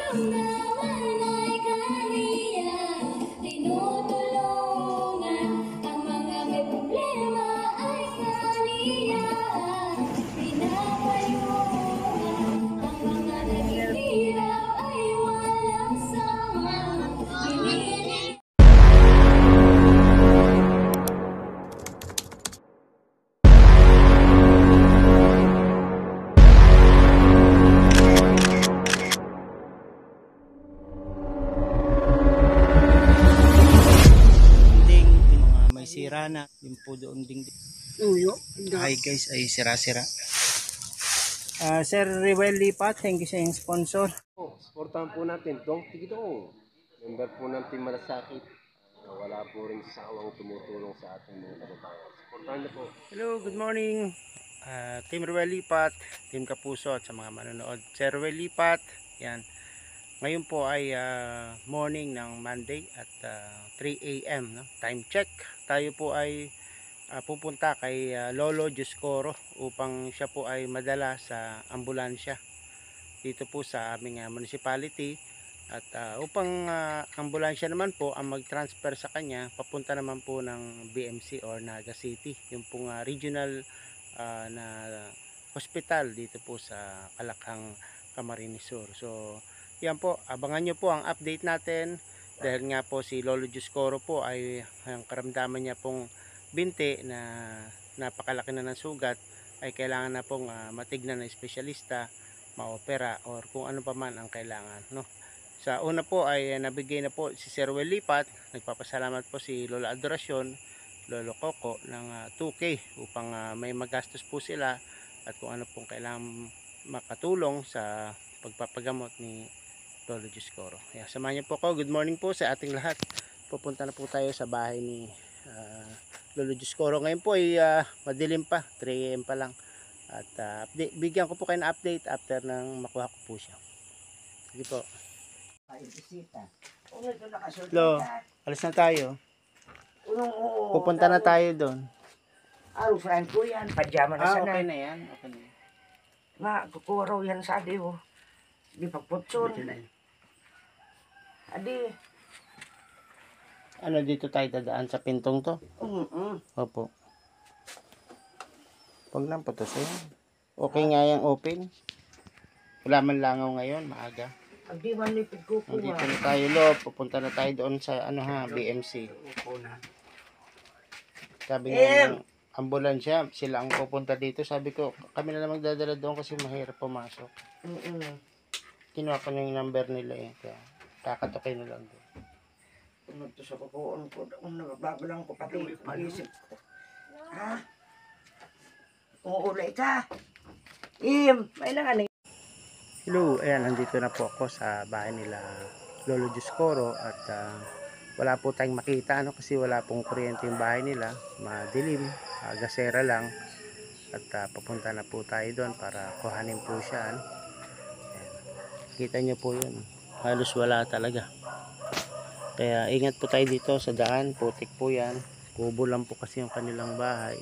Karamdaman ay kaniya, tinutulungan. Ang mga may problema ay kaniya, pinapayungan. Ang mga naghihirap ay walang sama, binibigyan. May sira na yung po doon ding. Uyo. Hi guys, ay sira-sira. Sir Rewel Lipat, thank you sa yung sponsor. Supportahan po natin Dong Tigidong, member po ng Team Malasakit. Wala po rin sawang tumutulong sa ating mga kababayan. Supportahan niyo po. Hello, good morning. Team Rewel Lipat, Team Kapuso at sa mga manonood. Sir Rewel Lipat, yan. Ngayon po ay morning ng Monday at 3 AM, no? Time check. Tayo po ay pupunta kay Lolo Dioscoro upang siya po ay madala sa ambulansya dito po sa aming municipality at upang ambulansya naman po ang mag-transfer sa kanya papunta naman po ng BMC or Naga City, yung pong regional na hospital dito po sa Kalakhang, Camarines Sur. So yan po, abangan nyo po ang update natin dahil nga po si Lolo Dioscoro po ay ang karamdaman niya pong binti na napakalaki na ng sugat ay kailangan na pong matignan ng espesyalista, maopera or kung ano pa man ang kailangan, no? Sa una po ay nabigay na po si Sir Wel Lipat, nagpapasalamat po si Lola Adoracion, Lolo Coco ng 2K upang may magastos po sila at kung ano pong kailangan makatulong sa pagpapagamot ni Lolo Dioscoro. Kaya samahan niyo po ako. Good morning po sa ating lahat. Pupunta na po tayo sa bahay ni Lolo Dioscoro. Ngayon po ay madilim pa, 3 AM pa lang. At bigyan ko po kayo ng update after nang makuha ko po siya. Sige po. Lo, alis na tayo. Pupunta na tayo doon. Friend ko yan. Pajama na sana. Okay na yan. Okay na yan. Kukuraw yan sa adi oh. Di pagputson. Adi. Ano, dito tayo dadaan sa pintong to? Opo. Huwag lang putusin. Okay nga yung open. Wala man langaw ngayon, maaga. Adi man lipid ko po. Dito na tayo, Lo. Pupunta na tayo doon sa BMC. Sabi nga ng ambulansya, sila ang pupunta dito. Sabi ko, kami na lang magdadala doon kasi mahirap pumasok. Kinuha ko na yung number nila eh. Kaya kakatokay na lang doon. Ito sa kukuon ko. Nagbago lang ko pati pag-isip ko. Ha? Umuulay ka. May lang Hello, ayan, nandito na po ako sa bahay nila Lolo Dioscoro at wala po tayong makita kasi wala pong kuryente yung bahay nila, madilim, gasera lang at papunta na po tayo doon para kuhanin po siya. Ayan. Kita nyo po yun, halos wala talaga, kaya ingat po tayo dito sa daan, putik po yan, kubo lang po kasi yung kanilang bahay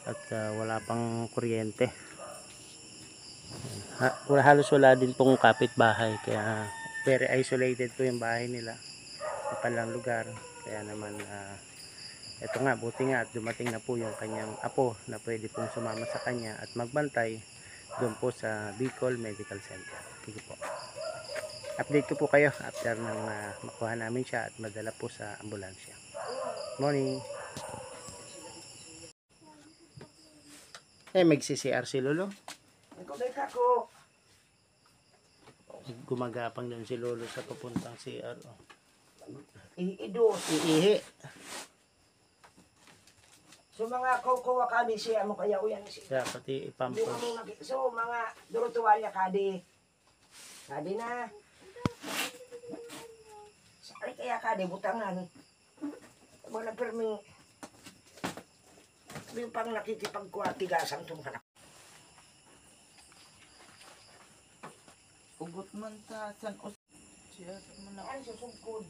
at wala pang kuryente. Halos wala din pong kapitbahay, kaya very isolated po yung bahay nila, mapalang lugar. Kaya naman eto nga, buti nga at dumating na po yung kanyang apo na pwede pong sumama sa kanya at magbantay doon po sa Bicol Medical Center. Sige po, update ko po kayo after nang makuha namin siya at madala po sa ambulansya. Morning. Mag-CCR si Lolo. Gumagapang din si Lolo sa papuntang CR. Iihi. So mga kukuha kami siya mo kaya uyan siya. Pati ipampos. So mga durutuwalya kadi. Kadi na. Sakay kaya kadi butangan. Wala permi. Yung pang nakikipagkuha tigasan itong kanak. Ugot man ta san os siya man na Ay susugkod.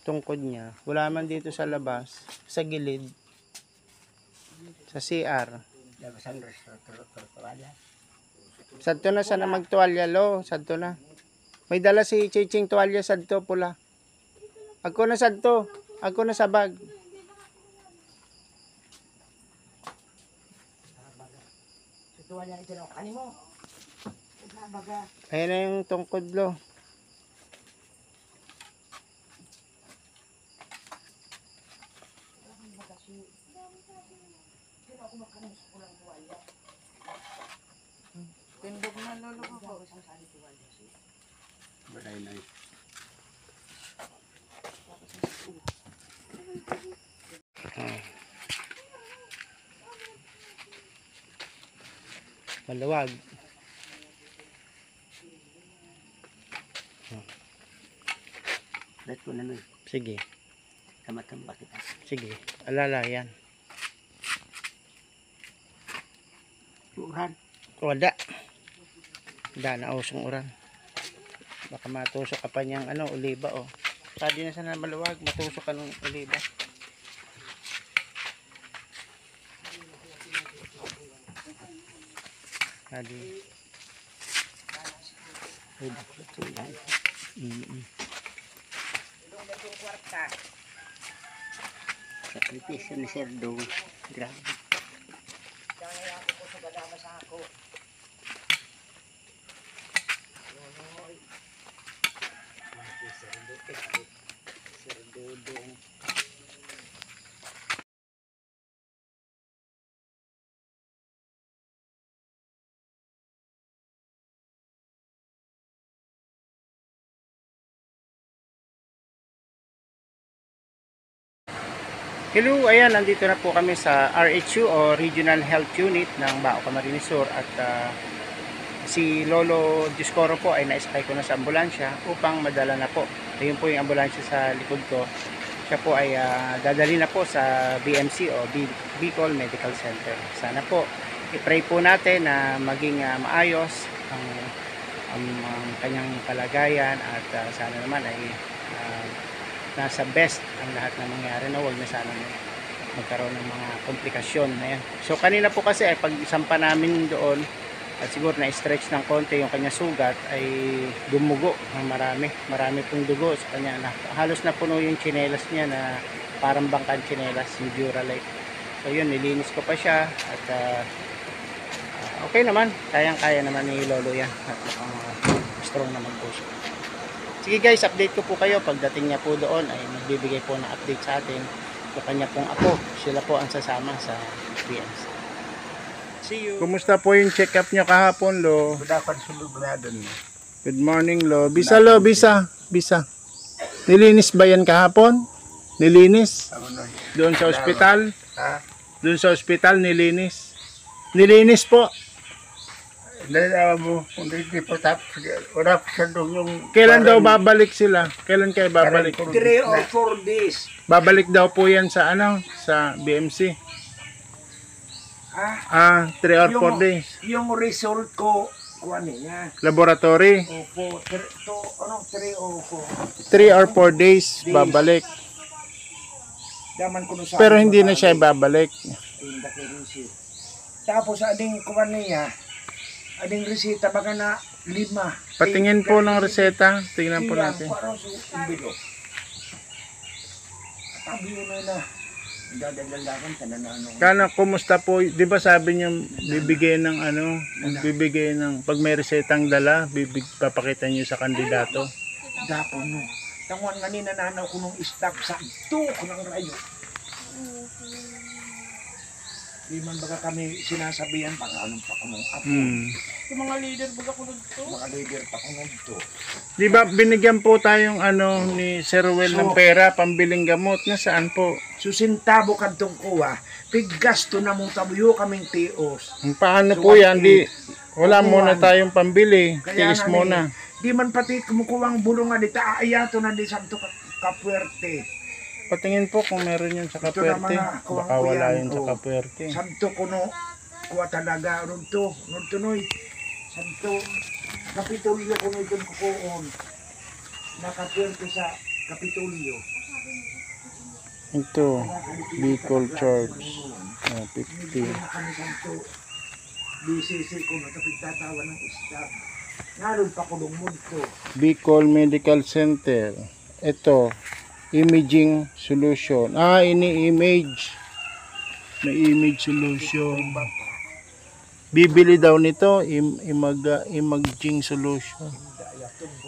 Tungkod niya, wala man dito sa labas, sa gilid. Sa CR. Sadto na sana magtuwalya lo, sadto na. May dala si Chiching tuwalya sadto pula. Ako na sadto, ako na sa bag. Tuwa niya ito na kanimo. Baga. Ayan na yung tungkod lo. Tindog na lolo ko. Balay na yun. Maluwag. Let ko na nun. Sige, Tamatamba kita. sige. Alala yan. Uran. Wala. Wala na usong uran. Baka matusok ka pa niyang oliba oh. Pwede na sana maluwag, matusok ka ng oliba. Pwede. Sakripisyo ni Sir Do. Grabe. Hello, ayan, nandito na po kami sa RHU o Regional Health Unit ng Bao Camarines Sur at si Lolo Discoro po ay na-escay ko na sa ambulansya upang madala na po. Ayun po yung ambulansya sa likod ko. Siya po ay dadali na po sa BMC o Bicol Medical Center. Sana po, i-pray po natin na maging maayos ang kanyang kalagayan at sana naman ay nasa best ang lahat na mangyari na huwag na sana magkaroon ng mga komplikasyon na yan. So kanina po kasi ay pag isampa namin doon at siguro na stretch ng konti yung kanya sugat ay dumugo ng marami pong dugo sa kanya na halos na puno yung tsinelas niya na parang bangkan tsinelas yung Duralite. So yun, nilinis ko pa siya at okay naman, kayang-kaya naman ni Lolo yan at strong naman po siya. Sige guys, update ko po kayo pagdating niya po doon ay magbibigay po ng update sa atin yung kanya pong apo. Sila po ang sasama sa BMC. See you. Kumusta po yung check-up niyo kahapon, Lo? Good morning, Lo. Bisa, Lo, bisa. Nilinis ba yan kahapon? Nilinis? Doon sa ospital? Doon sa ospital, nilinis? Nilinis po. Kailan daw babalik sila? Kailan kayo babalik? 3 or 4 days. Babalik daw po yan sa sa BMC. 3 or 4 days. Yung result ko, kuha niya. Laboratory. Opo, 3 o 4. 3 or 4 days babalik. Daman ko sa Pero hindi na siya babalik. Tapos ading kuha niya, ading resita baka na 5. Patingin po ng reseta. Tingnan po natin. Parang sa umbilo. Tabi na. Dadagdagan ka na ano. Kana, kumusta po? Di ba sabi niyo bibigay ng bibigay ng pag may resetang dala, papakita niyo sa kandidato. Dapo no. Tanguan nga ni nananaw ko nung stock sa ito ko ng rayo. Di man baga kami sinasabihan pang anong pa ko nung apo. Yung mga leader baga ko nagto. Mga leader pa ko nung ito. Di ba binigyan po tayong ni Sir Well ng pera pambiling gamot? Nasaan po? Susintabo kadtong kuha. Piggasto na mong tabuyo kaming tios. Paano po yan? Wala muna tayong pambili. Tiis muna. Di man pati kumukuwang bulong nga dito. Ayato na di santo kapuerte. Patingin po kung meron yun sa Kapuerte. Baka wala yun sa Kapuerte. Santo kuno kuha talaga. Nunto noy. Santo Kapitulyo kuno itong kukuon. Nakapuerte sa Kapitulyo. Ito, Bicol Church. Bibili na kami kanto. BCC ko na kapigtatawa ng istab. Naroon pa ko ng multo. Bicol Medical Center. Ito, imaging solution. Ini-image. May image solution. Bibili daw nito, imaging solution.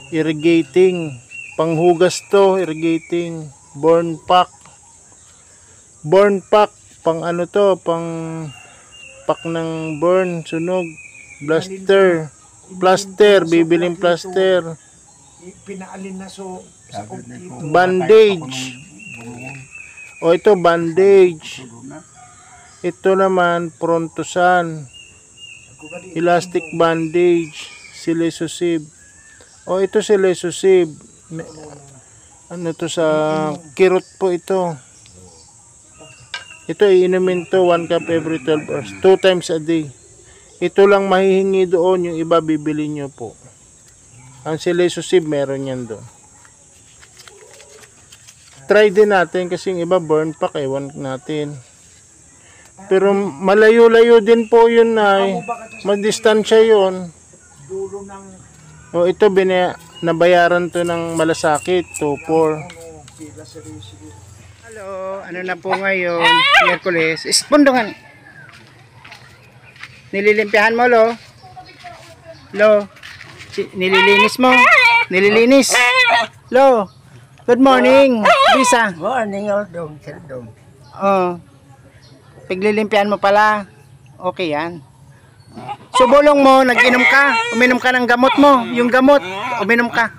Irrigating. Panghugas to, irrigating. Burn pack. Burn pack. Pang ano to, pang pack ng burn, sunog. Blaster. Plaster, bibiling plaster. Pinaalin na sa kompleto. Bandage. O ito, bandage. Ito naman, prontosan. Elastic bandage. Silisosib. O ito silisosib. Ano to sa kirot po ito. Ito iinumin to 1 cup every 12 hours. 2 times a day. Ito lang mahihingi doon, yung iba bibili nyo po. Ang silisosib meron yan doon. Try din natin kasi yung iba burn pack, ewan natin. Pero malayo-layo din po yun na magdistansya yun. Dulo ng O ito nabayaran to ng malasakit, 2-4. pila sa rescue. Hello, ano na po ngayon? Miyerkules. Ispundungan. Nililimpihan mo, lo? Lo? Nililinis mo? Nililinis? Lo? Good morning, Bisa. Morning, Dong. Dong. Oh. Piglilimpihan mo pala. Okay yan. Subulong mo, nag-inom ka. Uminom ka ng gamot mo. Yung gamot, uminom ka.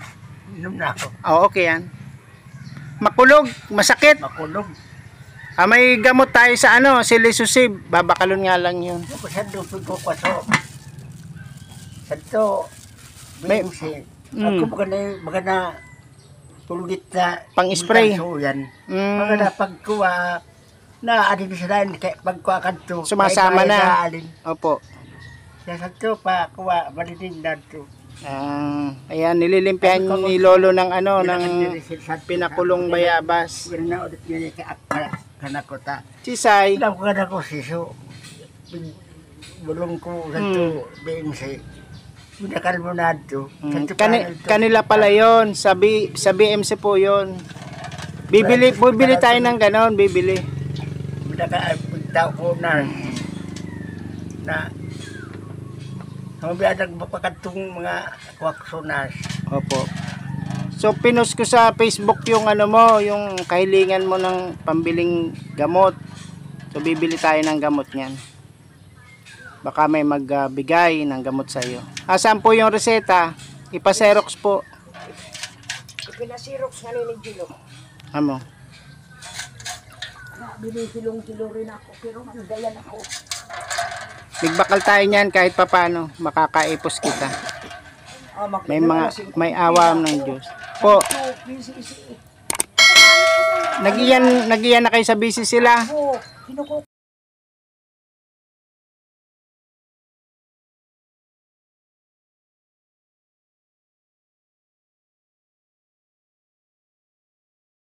Inom na ako. Oh, okay yan. Makulog, masakit. Makulog. May gamot tayo sa ano, silisosib. Babakalon nga lang yun. Ako sa dupig ko kwaso. Santo, May- BMC. Mm. Ako magana tulgit na Pang-spray. yan. Mm. Magana pagkuha na adin sa dahil kay pagkuha kanto. Sumasama kay na. alin. Opo. Sa santo pa kuha malitin dito. Ayan, nililimpihan ni Lolo ng ano, ng pinakulong bayabas. Pero na ulit yun kay akala kanakota. Sisay. Ilang ko na ko siso. Bulong ko santo BMC. Binakal mo na ito. Kanila pala yon, sa BMC po yon. Bibili tayo ng ganon, bibili. Binakal pagtao ko na ang biyadag mapakatong mga kwaksonas. Opo. So pinost ko sa Facebook yung ano mo, yung kahilingan mo ng pambiling gamot. So bibili tayo ng gamot niyan. Baka may magbigay ng gamot sa iyo. Saan po yung reseta? Ipa-xerox po. Pinasirox nga ni Gilo. Amo. Binisilong-silo rin ako, pero mandayan ako. Bigbakal tayo niyan kahit papano, makakaipos kita. May awam ng Diyos. Po, nagiyan na kayo sa busy sila. Kinukuha